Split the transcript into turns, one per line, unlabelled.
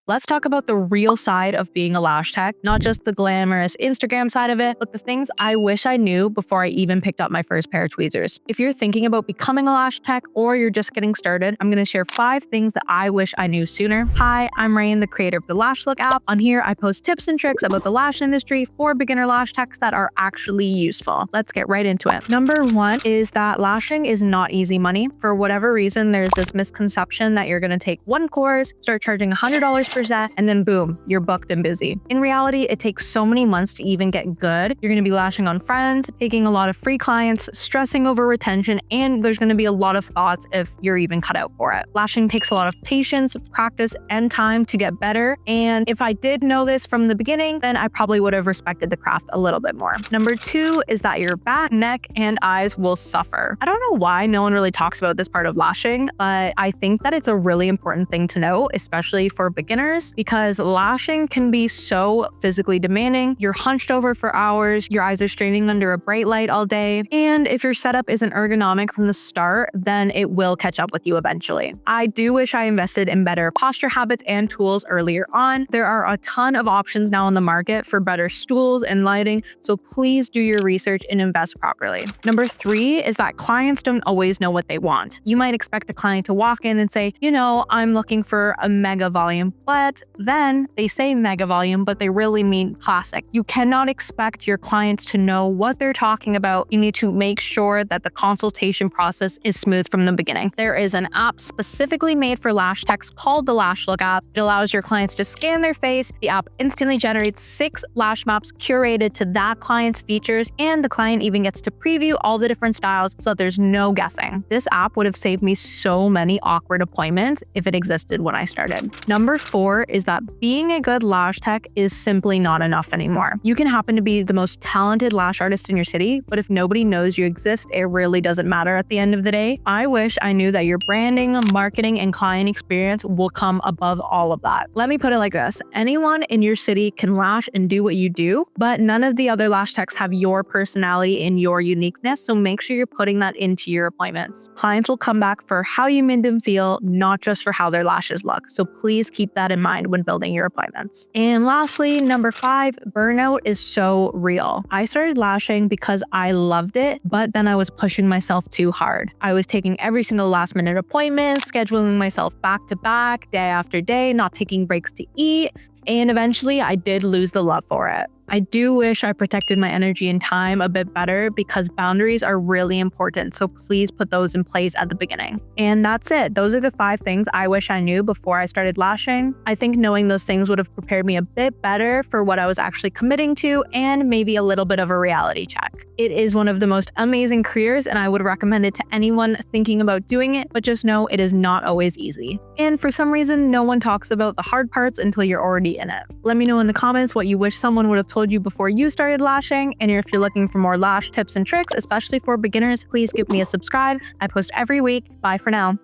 Let's talk about the real side of being a lash tech, not just the glamorous Instagram side of it, but the things I wish I knew before I even picked up my first pair of tweezers. If you're thinking about becoming a lash tech or you're just getting started, I'm going to share 5 things that I wish I knew sooner. Hi, I'm Rain, the creator of the Lash Look app. On here, I post tips and tricks about the lash industry for beginner lash techs that are actually useful. Let's get right into it. Number 1 is that lashing is not easy money. For whatever reason, there's this misconception that you're going to take one course, start charging $100 per set, and then boom, you're booked and busy. In reality, it takes so many months to even get good. You're going to be lashing on friends, taking a lot of free clients, stressing over retention, and there's going to be a lot of thoughts if you're even cut out for it. Lashing takes a lot of patience, practice, and time to get better. And if I did know this from the beginning, then I probably would have respected the craft a little bit more. Number 2 is that your back, neck, and eyes will suffer. I don't know why no one really talks about this part of lashing, but I think that it's a really important thing to know, especially for beginners, because lashing can be so physically demanding. You're hunched over for hours, your eyes are straining under a bright light all day, and if your setup isn't ergonomic from the start, then it will catch up with you eventually. I do wish I invested in better posture habits and tools earlier on. There are a ton of options now on the market for better stools and lighting, so please do your research and invest properly. Number 3 is that clients don't always know what they want. You might expect a client to walk in and say, I'm looking for a mega volume, but then they say mega volume, but they really mean classic. You cannot expect your clients to know what they're talking about. You need to make sure that the consultation process is smooth from the beginning. There is an app specifically made for lash techs called the Lash Look app. It allows your clients to scan their face. The app instantly generates 6 lash maps curated to that client's features, and the client even gets to preview all the different styles so that there's no guessing. This app would have saved me so many awkward appointments if it existed when I started. Number 4 is that being a good lash tech is simply not enough anymore. You can happen to be the most talented lash artist in your city, but if nobody knows you exist, it really doesn't matter at the end of the day. I wish I knew that your branding, marketing, and client experience will come above all of that. Let me put it like this. Anyone in your city can lash and do what you do, but none of the other lash techs have your personality and your uniqueness, so make sure you're putting that into your appointments. Clients will come back for how you made them feel, not just for how their lashes look, so please keep that in mind when building your appointments. And lastly, number 5, burnout is so real. I started lashing because I loved it, but then I was pushing myself too hard. I was taking every single last minute appointment, scheduling myself back to back, day after day, not taking breaks to eat, and eventually I did lose the love for it. I do wish I protected my energy and time a bit better because boundaries are really important, so please put those in place at the beginning. And that's it. Those are the 5 things I wish I knew before I started lashing. I think knowing those things would have prepared me a bit better for what I was actually committing to and maybe a little bit of a reality check. It is one of the most amazing careers and I would recommend it to anyone thinking about doing it, but just know it is not always easy. And for some reason, no one talks about the hard parts until you're already in it. Let me know in the comments what you wish someone would have told you before you started lashing, and if you're looking for more lash tips and tricks, especially for beginners, please give me a subscribe. I post every week. Bye for now.